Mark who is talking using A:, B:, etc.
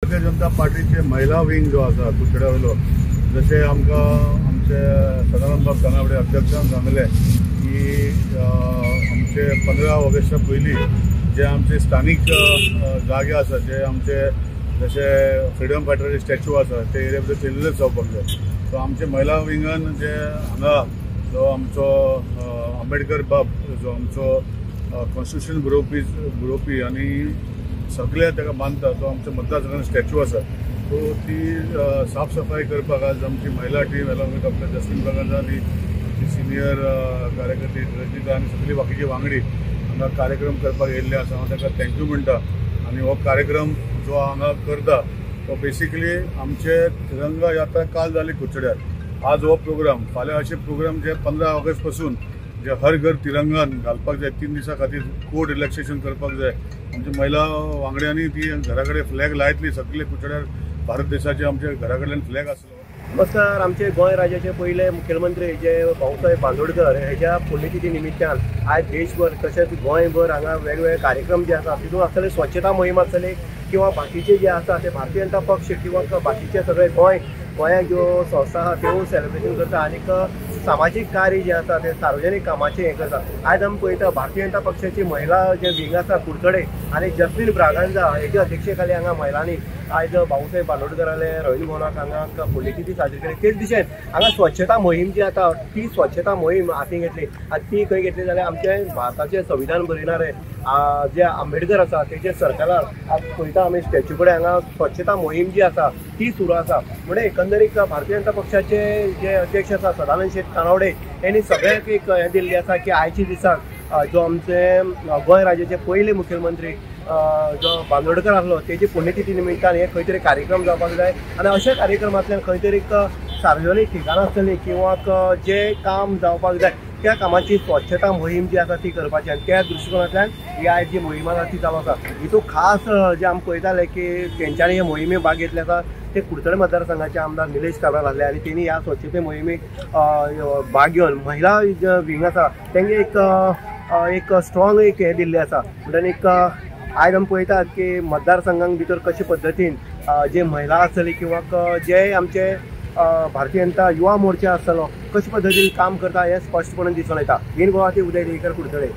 A: भारतीय जनता पार्टीचे महिला विंग जो आसा कुचड्या वयलो जसे आमकां आमचे सदानंद बाब कानावडे अध्यक्षान सांगले की आमचे 15 ऑगस्टा पयलीं जे आमचे स्थानिक जागे आसा जे आमचे जसे फ्रीडम फायटराचे स्टॅच्यू आसा ते एरिया भितर चेंजीस जावपाक जाय. सो आमचे महिला विंगान जे हांगा जो आमचो आंबेडकर बाब जो आमचो कॉन्स्टिट्यूशन बरोवपी आनी सगळे ताका मानता तो आमच्या मतदारसंघात स्टॅच्यू आसा सो ती साफ सफाई करपाक आज आमची महिला team along with doctor Justin Baganza आनी सिनियर कार्यकर्ते रजनीता आनी सगळी बाकीची वांगडी हांगा कार्यक्रम करपाक येयल्ले आसा. हांव ताका थँक्यू म्हणटा. आनी हो कार्यक्रम जो हांगा करता तो बेसिकली आमचे तिरंगा यात्रा काल जाली कुचड्यार. आज हो प्रोग्राम फाल्यां अशे प्रोग्राम जे 15 ऑगस्ट पासून जे हर घर तिरंगान घालपाक जाय 3 दिसां खातीर कोड रिलॅक्सेशन करपाक जाय. आमच्या महिला वांगड्यांनी ती घरा कडेन फ्लॅग लायतली सगळे कुचड्यार भारत देशाचे आमच्या घरा कडल्यान फ्लॅग आसलो.
B: नमस्कार. आमचे गोंय राज्याचे पहिले मुख्यमंत्री जे भाऊसाहेब बांदोडकर हेच्या पुण्यतिथी निमित्तान आज देशभर तशेंच गोंयभर हांगा वेगवेगळे कार्यक्रम जे आसा तितून आसतले स्वच्छता मोहीम आसतली किंवा बाकीचे जे आसा ते भारतीय जनता पक्ष किंवा बाकीचे सगळे गोंयाक ज्यो संस्था आसा त्यो सेलिब्रेशन करता आनी सामाजीक कार्य जे आसा ते सार्वजनीक कामाचे हे करता. आज आमी पळयता भारतीय जनता पक्षाची महिला जे विंग आसा कुडचडे आनी जस्टीन ब्रागांजा हेच्या अध्यक्षे खाली हांगा महिलांनी आज भाऊसाहेब बांदोडकराले रोहिणी भवनाक हांगा पुण्यतिथी साजरी केली. तेच दिशेन हांगा स्वच्छता मोहीम जी आसा ती स्वच्छता मोहीम हाती घेतली आनी ती खंय घेतली जाल्यार आमचे भारताचे संविधान बरयणारे जे आंबेडकर आसा तेजे सरकारान आज पळयता आमी स्टॅच्यू कडेन हांगा स्वच्छता मोहीम जी आसा ती सुरू आसा. म्हणजे एकंदरीत भारतीय जनता पक्षाचे जे अध्यक्ष आसा सदानंद शेठ कानावडे यांनी सगळ्यांक एक हे दिल्ले आसा की आयच्या दिसाक जो आमचे गोंय राज्याचे पहिले मुख्यमंत्री जो बांदोडकर आसलो तेजी पुण्यतिथी निमित्तान हे खंय तरी कार्यक्रम जावपाक जाय आनी अशा कार्यक्रमांतल्यान खंय तरी सार्वजनीक ठिकाणां आसतलीं किंवा जे काम जावपाक जाय त्या कामाची स्वच्छता मोहीम जी आसा ती करपाची आनी त्या दृश्टिकोनांतल्यान ही आयज जी मोहीम आसा ती चालू आसा. हितून खास जे आमी पळयताले की तेंच्यांनी हे मोहिमेक भाग घेतले आसा ते कुडचडे मतदारसंघाचे आमदार निलेश काब्राल आसले आनी तेणी ह्या स्वच्छते मोहिमेक भाग घेवन महिला विंग आसा तांकां एक स्ट्रॉंग एक हे दिल्लें आसा. म्हणटन एक आयज आमी पळयतात की मतदारसंघां भितर कशे पद्दतीन जे महिला आसतली किंवा जे आमचे भारतीय जनता युवा मोर्चा आसतलो कशे पद्दतीन काम करता हें स्पश्टपणान दिसून येता. इन गोवा उदय देवीकर कुडचडे.